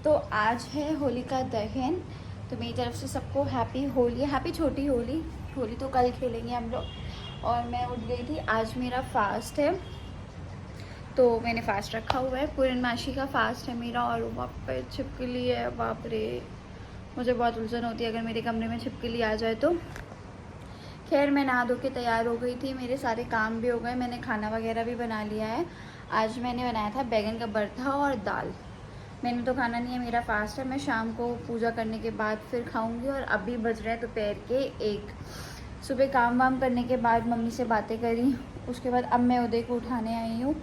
तो आज है होली का दहन। तो मेरी तरफ से सबको हैप्पी होली, हैप्पी छोटी होली। होली तो कल खेलेंगे हम लोग। और मैं उठ गई थी, आज मेरा फास्ट है, तो मैंने फास्ट रखा हुआ है। पूर्णमासी का फास्ट है मेरा। और वहाँ पे छिपकली है, बाप रे, मुझे बहुत उलझन होती है अगर मेरे कमरे में छिपकली आ जाए तो। खैर मैं नहा धो के तैयार हो गई थी, मेरे सारे काम भी हो गए, मैंने खाना वगैरह भी बना लिया है। आज मैंने बनाया था बैगन का भरता और दाल। मैंने तो खाना नहीं है, मेरा फास्ट है। मैं शाम को पूजा करने के बाद फिर खाऊंगी। और अभी बज रहे हैं दोपहर के 1। सुबह काम वाम करने के बाद मम्मी से बातें करी, उसके बाद अब मैं उदय को उठाने आई हूँ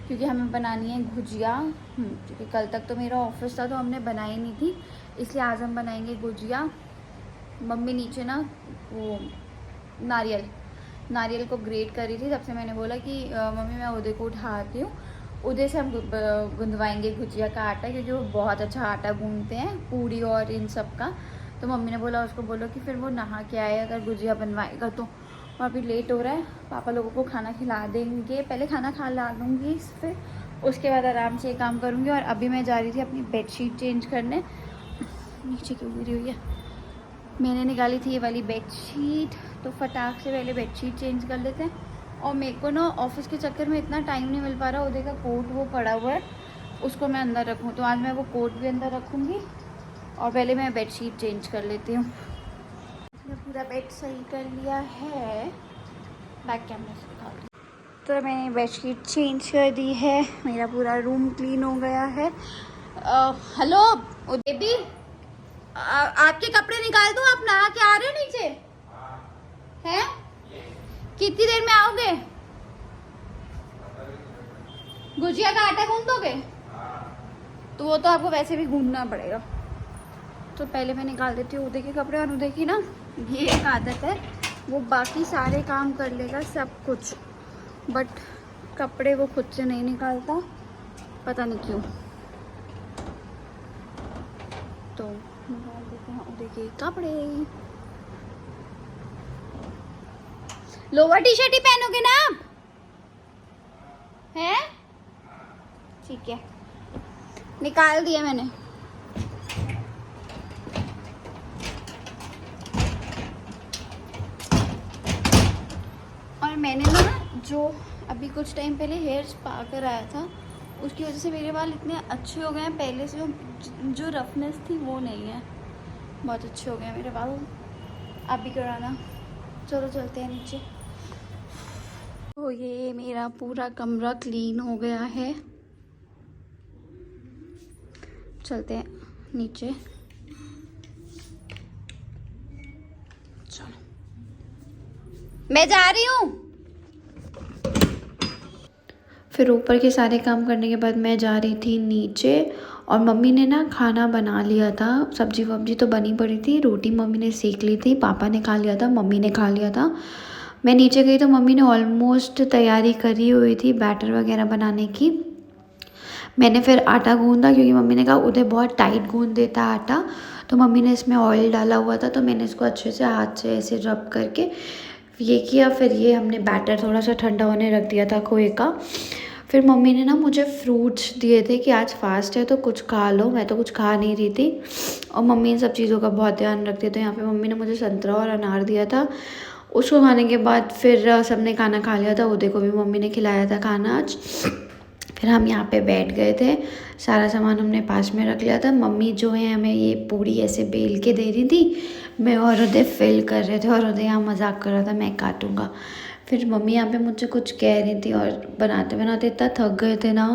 क्योंकि हमें बनानी है गुजिया। क्योंकि कल तक तो मेरा ऑफिस था तो हमने बनाई नहीं थी, इसलिए आज हम बनाएंगे गुजिया। मम्मी नीचे ना वो नारियल को ग्रेट करी थी, तब से मैंने बोला कि मम्मी मैं उदय को उठाती हूँ, उदय से हम गूंदवाएंगे गुजिया का आटा, क्योंकि वो बहुत अच्छा आटा गूंदते हैं पूरी और इन सब का। तो मम्मी ने बोला उसको बोलो कि फिर वो नहा के आए अगर गुजिया बनवाएगा तो। और अभी लेट हो रहा है, पापा लोगों को खाना खिला देंगे, पहले खाना खा ला दूँगी, फिर उसके बाद आराम से काम करूँगी। और अभी मैं जा रही थी अपनी बेडशीट चेंज करने। नीचे क्यों गिरी हुई है, मैंने निकाली थी ये वाली बेडशीट, तो फटाक से पहले बेडशीट चेंज कर लेते हैं। और मेरे को ना ऑफिस के चक्कर में इतना टाइम नहीं मिल पा रहा, उदय का कोट वो पड़ा हुआ है, उसको मैं अंदर रखूँ, तो आज मैं वो कोट भी अंदर रखूँगी। और पहले मैं बेडशीट चेंज कर लेती हूँ। मैंने पूरा बेड सही कर लिया है, बैक कैमरा से दिखा दूँ। तो मैंने बेडशीट चेंज कर दी है, मेरा पूरा रूम क्लीन हो गया है। हेलो उदय भी, आपके कपड़े निकाल दूँ, आप नहा के आ रहे हो नीचे हैं? कितनी देर में आओगे? गुजिया का आटा गूंद दोगे? तो वो तो आपको वैसे भी गूंदना पड़ेगा। तो पहले मैं निकाल देती हूँ उदय के कपड़े। और उदय की ना ये एक आदत है, वो बाकी सारे काम कर लेगा सब कुछ, बट कपड़े वो खुद से नहीं निकालता, पता नहीं क्यों। तो निकाल देते हैं उदय के कपड़े। लोअर टी शर्ट ही पहनोगे ना आप? हैं? ठीक है, निकाल दिया मैंने। और मैंने ना जो अभी कुछ टाइम पहले हेयर स्पा कर आया था, उसकी वजह से मेरे बाल इतने अच्छे हो गए हैं, पहले से जो रफनेस थी वो नहीं है, बहुत अच्छे हो गए हैं मेरे बाल। आप भी कराना। चलो चलते हैं नीचे। तो ये मेरा पूरा कमरा क्लीन हो गया है, चलते हैं नीचे। चलो मैं जा रही हूँ। फिर ऊपर के सारे काम करने के बाद मैं जा रही थी नीचे। और मम्मी ने ना खाना बना लिया था, सब्जी वब्जी तो बनी पड़ी थी, रोटी मम्मी ने सेक ली थी, पापा ने खा लिया था, मम्मी ने खा लिया था। मैं नीचे गई तो मम्मी ने ऑलमोस्ट तैयारी करी हुई थी बैटर वगैरह बनाने की। मैंने फिर आटा गूंदा, क्योंकि मम्मी ने कहा उधर बहुत टाइट गूंद देता आटा, तो मम्मी ने इसमें ऑयल डाला हुआ था, तो मैंने इसको अच्छे से हाथ से ऐसे रब करके ये किया। फिर ये हमने बैटर थोड़ा सा ठंडा होने रख दिया था खोए का। फिर मम्मी ने ना मुझे फ्रूट्स दिए थे कि आज फास्ट है तो कुछ खा लो, मैं तो कुछ खा नहीं रही थी। और मम्मी इन सब चीज़ों का बहुत ध्यान रखती है, तो यहाँ पे मम्मी ने मुझे संतरा और अनार दिया था। उसको खाने के बाद फिर सबने खाना खा लिया था, उदय को भी मम्मी ने खिलाया था खाना आज। फिर हम यहाँ पे बैठ गए थे, सारा सामान हमने पास में रख लिया था। मम्मी जो है हमें ये पूड़ी ऐसे बेल के दे रही थी, मैं और उदय फिल कर रहे थे, और उदय यहाँ मजाक कर रहा था मैं काटूँगा। फिर मम्मी यहाँ पे मुझसे कुछ कह रही थी, और बनाते बनाते इतना थक गए थे ना,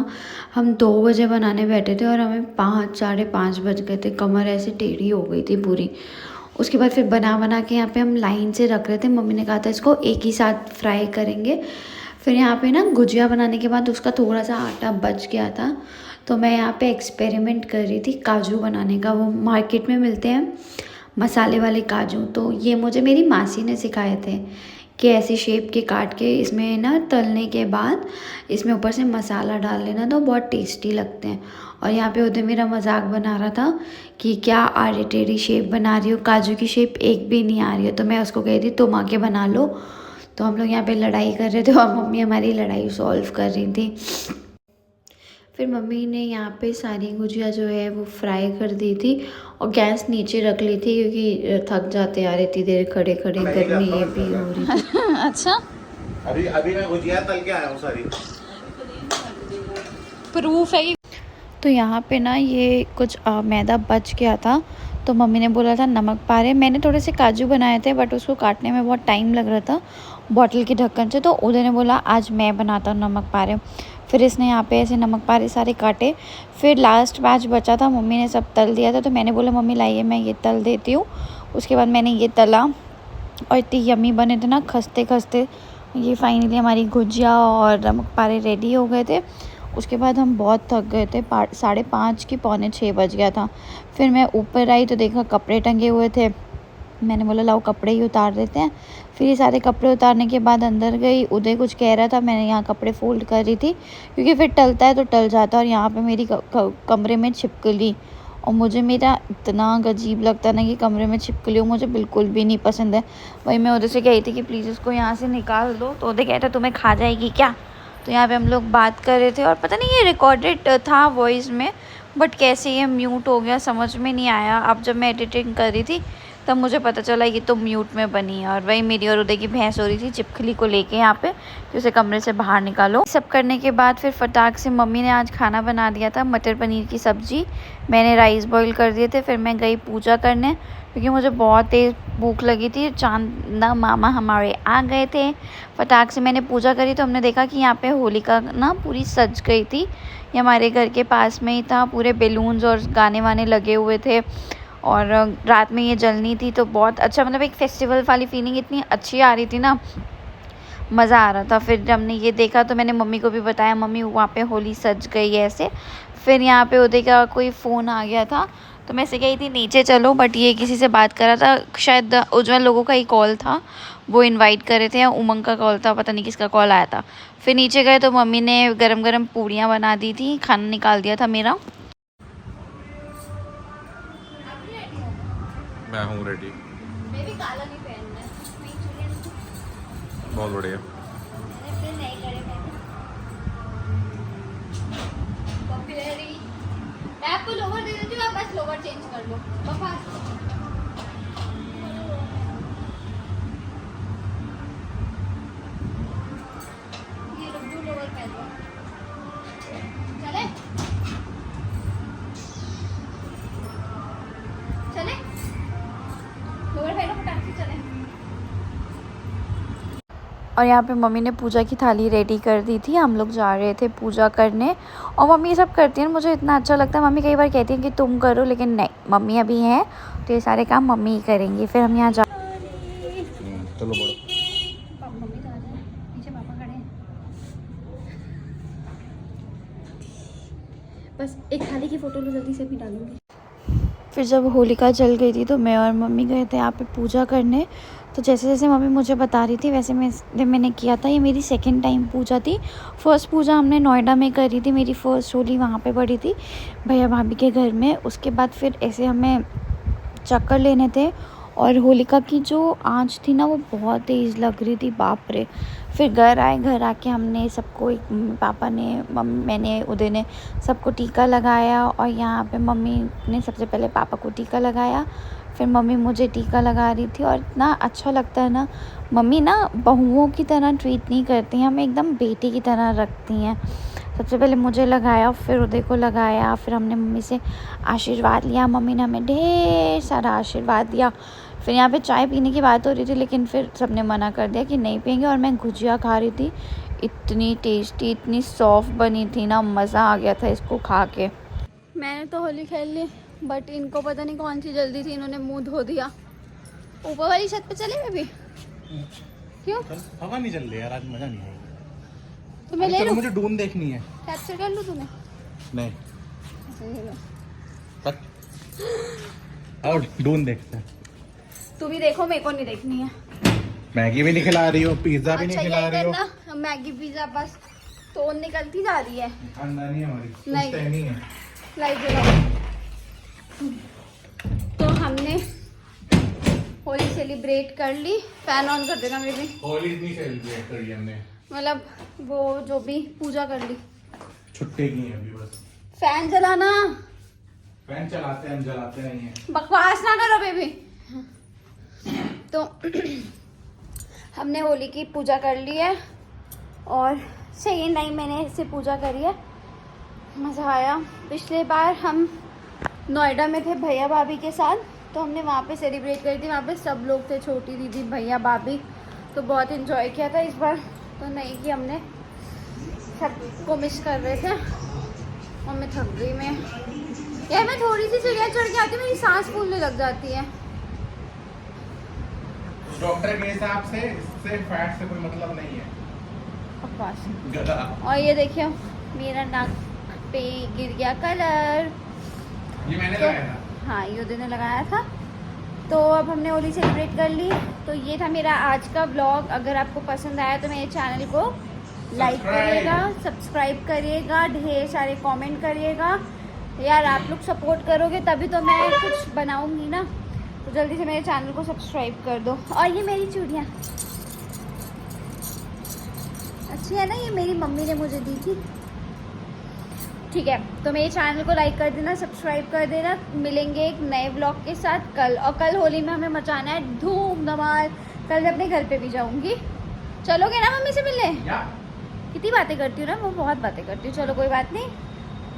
हम 2 बजे बनाने बैठे थे और हमें 5 साढ़े 5 बज गए थे, कमर ऐसे टेढ़ी हो गई थी पूरी। उसके बाद फिर बना के यहाँ पे हम लाइन से रख रहे थे, मम्मी ने कहा था इसको एक ही साथ फ्राई करेंगे। फिर यहाँ पे ना गुजिया बनाने के बाद उसका थोड़ा सा आटा बच गया था, तो मैं यहाँ पे एक्सपेरिमेंट कर रही थी काजू बनाने का। वो मार्केट में मिलते हैं मसाले वाले काजू, तो ये मुझे मेरी मासी ने सिखाए थे कि ऐसी शेप के काट के इसमें ना तलने के बाद इसमें ऊपर से मसाला डाल लेना, तो बहुत टेस्टी लगते हैं। और यहाँ पे उधर मेरा मजाक बना रहा था कि क्या आर्बिट्रेरी शेप बना रही हो, काजू की शेप एक भी नहीं आ रही है, तो मैं उसको कह रही तुम आके बना लो। तो हम लोग यहाँ पे लड़ाई कर रहे थे और मम्मी हमारी लड़ाई सॉल्व कर रही थी। फिर मम्मी ने यहाँ पे सारी गुजिया जो है वो फ्राई कर दी थी और गैस नीचे रख ली थी क्योंकि थक जाते यार इतनी देर खड़े खड़े, गर्मी ये भी हो रही थी। अच्छा अभी अभी मैं गुजिया तल के आया हूँ सारी। प्रूफ है। तो यहाँ पे ना ये कुछ मैदा बच गया था, तो मम्मी ने बोला था नमक पारे। मैंने थोड़े से काजू बनाए थे बट उसको काटने में बहुत टाइम लग रहा था बॉटल के ढक्कन से, तो उदय ने बोला आज मैं बनाता हूँ नमक पारे। फिर इसने यहाँ पे ऐसे नमक पारे सारे काटे। फिर लास्ट बैच बचा था, मम्मी ने सब तल दिया था, तो मैंने बोला मम्मी लाइए मैं ये तल देती हूँ। उसके बाद मैंने ये तला और इतनी यम्मी बने थे ना, खस्ते खस्ते। ये फाइनली हमारी गुजिया और नमक पारे रेडी हो गए थे। उसके बाद हम बहुत थक गए थे, 5:30 की 5:45 बज गया था। फिर मैं ऊपर आई तो देखा कपड़े टंगे हुए थे, मैंने बोला लाओ कपड़े ही उतार देते हैं। फिर ये सारे कपड़े उतारने के बाद अंदर गई, उदय कुछ कह रहा था, मैंने यहाँ कपड़े फोल्ड कर रही थी क्योंकि फिर टलता है तो टल जाता है। और यहाँ पे मेरी कमरे में छिपकली, और मुझे मेरा इतना अजीब लगता है ना कि कमरे में छिपकली हो, मुझे बिल्कुल भी नहीं पसंद है। वही मैं उदय से कही थी कि प्लीज़ इसको यहाँ से निकाल दो, तो उदय कहता तुम्हें खा जाएगी क्या। तो यहाँ पे हम लोग बात कर रहे थे और पता नहीं ये रिकॉर्डेड था वॉइस में, बट कैसे ये म्यूट हो गया समझ में नहीं आया। अब जब मैं एडिटिंग कर रही थी तब मुझे पता चला ये तो म्यूट में बनी है। और वही मेरी और उदय की बहस हो रही थी छिपकली को लेके यहाँ पे कि उसे कमरे से बाहर निकालो। सब करने के बाद फिर फटाक से मम्मी ने आज खाना बना दिया था, मटर पनीर की सब्जी, मैंने राइस बॉईल कर दिए थे। फिर मैं गई पूजा करने क्योंकि मुझे बहुत तेज़ भूख लगी थी। चांदना मामा हमारे आ गए थे, फटाक से मैंने पूजा करी तो हमने देखा कि यहाँ पे होलिका ना पूरी सज गई थी। ये हमारे घर के पास में ही था, पूरे बैलून्स और गाने वाने लगे हुए थे और रात में ये जलनी थी, तो बहुत अच्छा, मतलब एक फेस्टिवल वाली फीलिंग इतनी अच्छी आ रही थी ना, मज़ा आ रहा था। फिर जब हमने ये देखा तो मैंने मम्मी को भी बताया, मम्मी वहाँ पे होली सज गई है ऐसे। फिर यहाँ पे उदय का कोई फ़ोन आ गया था तो मैं से कही थी नीचे चलो, बट ये किसी से बात कर रहा था, शायद उज्जवल लोगों का ही कॉल था, वो इनवाइट कर रहे थे, या उमंग का कॉल था, पता नहीं किसका कॉल आया था। फिर नीचे गए तो मम्मी ने गरम गरम पूड़ियाँ बना दी थी, खाना निकाल दिया था मेरा। मैं हूँ रेडी। मैं भी काला नहीं पहनना है, बहुत बढ़िया। मैं आपको लोवर दे देती हूँ, आप बस लोवर चेंज कर लो। पापा ये लो, ब्लू लोवर पहन लो। चले चले, लोवर पहनो फटाक से चले। और यहाँ पे मम्मी ने पूजा की थाली रेडी कर दी थी, हम लोग जा रहे थे पूजा करने। और मम्मी ये सब करती हैं, मुझे इतना अच्छा लगता है। मम्मी कई बार कहती हैं कि तुम करो, लेकिन नहीं, मम्मी अभी हैं तो ये सारे काम मम्मी ही करेंगी। फिर हम यहाँ जा चलो बढ़ो। मम्मी तो आ जाए, पीछे पापा खड़े हैं। बस एक थाली की फ़ोटो लो जल्दी से, भी डालूंगी। फिर जब होलिका जल गई थी तो मैं और मम्मी गए थे यहाँ पे पूजा करने। तो जैसे जैसे मम्मी मुझे बता रही थी वैसे मैंने किया था। ये मेरी सेकंड टाइम पूजा थी। फर्स्ट पूजा हमने नोएडा में करी थी, मेरी फर्स्ट होली वहाँ पे पड़ी थी भैया भाभी के घर में। उसके बाद फिर ऐसे हमें चक्कर लेने थे और होलिका की जो आँच थी ना वो बहुत तेज़ लग रही थी, बाप रे। फिर घर आए, घर आके हमने सबको, पापा ने, मैंने, उदय ने सबको टीका लगाया। और यहाँ पे मम्मी ने सबसे पहले पापा को टीका लगाया, फिर मम्मी मुझे टीका लगा रही थी। और इतना अच्छा लगता है ना, मम्मी ना बहुओं की तरह ट्रीट नहीं करती हैं, हमें एकदम बेटी की तरह रखती हैं। सबसे पहले मुझे लगाया, फिर उदय को लगाया, फिर हमने मम्मी से आशीर्वाद लिया। मम्मी ने हमें ढेर सारा आशीर्वाद दिया। फिर यहाँ पे चाय पीने की बात हो रही थी, लेकिन फिर सबने मना कर दिया कि नहीं पियेंगे। और मैं गुजिया खा रही थी, इतनी टेस्टी, इतनी सॉफ्ट बनी थी ना, मज़ा आ गया था इसको खा के। मैंने तो होली खेल ली, बट इनको पता नहीं कौन सी जल्दी थी, इन्होंने मुंह धो दिया। ऊपर वाली छत पे चले मैं भी, क्यों? हवा नहीं चल रही यार, आज मजा नहीं आएगा। तो मैं ले लूं? मुझे ढूंढ देखनी है। कैप्चर कर लूं तुम्हें? नहीं तक और ढूंढ देखते हैं। तू भी देखो, मेरे को नहीं देखनी है। मैगी भी नहीं खिला रही हो, पिज्जा भी नहीं खिला रही हो। अच्छा मैगी पिज्जा बस तो निकलती जा रही है। खानदानी है हमारी, नहीं। नहीं है। लाइट जलाओ। तो हमने होली सेलिब्रेट कर ली। फैन ऑन कर देना बेबी। होली नहीं सेलिब्रेट करी हमने, मतलब वो जो भी पूजा कर ली। छुट्टे की हैं अभी बस। फैन चलाना। फैन चलाते हैं, हम जलाते नहीं हैं। बकवास ना करो बेबी। तो हमने होली की पूजा कर ली है और सेकेंड टाइम मैंने इससे पूजा करी है। मज़ा आया। पिछले बार हम नोएडा में थे भैया भाभी के साथ, तो हमने वहाँ पे सेलिब्रेट करी थी। वहाँ पे सब लोग थे, छोटी दीदी, भैया, भाभी, तो बहुत इन्जॉय किया था। इस बार तो नहीं कि हमने सबको मिस कर रहे थे और मैं थक गई। मैं थोड़ी सी सीढ़ियाँ चढ़ के आती हूँ, मेरी सांस फूलने लग जाती है। डॉक्टर के हिसाब से इससे फैट से कोई मतलब नहीं है। बकवास। गधा। और ये देखिए मेरा नाक पे गिर गया कलर। ये मैंने तो लगाया था। हाँ, युद्ध ने लगाया था। तो अब हमने होली सेलिब्रेट कर ली। तो ये था मेरा आज का व्लॉग। अगर आपको पसंद आया तो मेरे चैनल को लाइक करिएगा, सब्सक्राइब करिएगा, ढेर सारे कमेंट करिएगा। यार आप लोग सपोर्ट करोगे तभी तो मैं कुछ बनाऊंगी ना। तो जल्दी से मेरे चैनल को सब्सक्राइब कर दो। और ये मेरी चूड़ियाँ अच्छी है ना, ये मेरी मम्मी ने मुझे दी थी। ठीक है, तो मेरे चैनल को लाइक कर देना, सब्सक्राइब कर देना। मिलेंगे एक नए व्लॉग के साथ कल। और कल होली में हमें मचाना है धूम धमाल। कल मैं अपने घर पे भी जाऊंगी। चलोगे ना मम्मी से मिलने? कितनी बातें करती हूँ ना, मैं बहुत बातें करती हूँ। चलो कोई बात नहीं।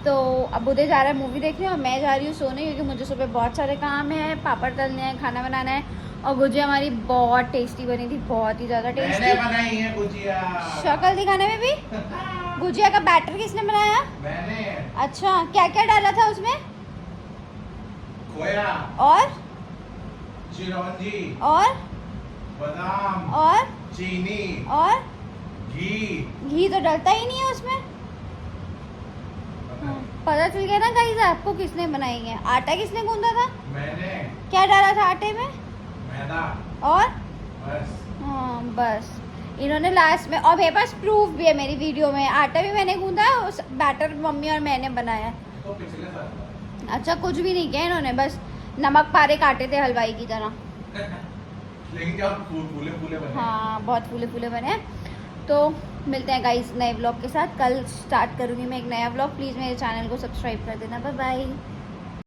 तो अब उदय जा रहा है मूवी देखने और मैं जा रही हूँ सोने, क्योंकि मुझे सुबह बहुत सारे काम है। पापड़ तलने हैं, खाना बनाना है। और गुजिया हमारी बहुत टेस्टी बनी थी, बहुत ही ज़्यादा टेस्टी। मैंने बनाई है गुजिया। शक्ल दिखाने में भी। गुजिया का बैटर किसने बनाया? मैंने। अच्छा, क्या क्या डाला था उसमें? खोया और चिरौंजी और बादाम और चीनी और घी तो डलता ही नहीं है उसमें। पता चल गया ना गाइस आपको किसने बनाई है। आटा किसने गूंदा था? मैंने। क्या डाला था आटे में? मैदा। और बस। हाँ बस, इन्होंने लास्ट में। और मेरे पास प्रूफ भी है मेरी वीडियो में। आटा भी मैंने गूंदा है, बैटर मम्मी और मैंने बनाया है। तो पिछले साल। अच्छा, कुछ भी नहीं किया इन्होंने, बस नमक पारे काटे थे हलवाई की तरह। लेकिन क्या फूले फूले बने। हाँ, बहुत फूले फूले बने हैं। तो मिलते हैं गाइस नए व्लॉग के साथ। कल स्टार्ट करूँगी मैं एक नया व्लॉग। प्लीज़ मेरे चैनल को सब्सक्राइब कर देना। Bye bye.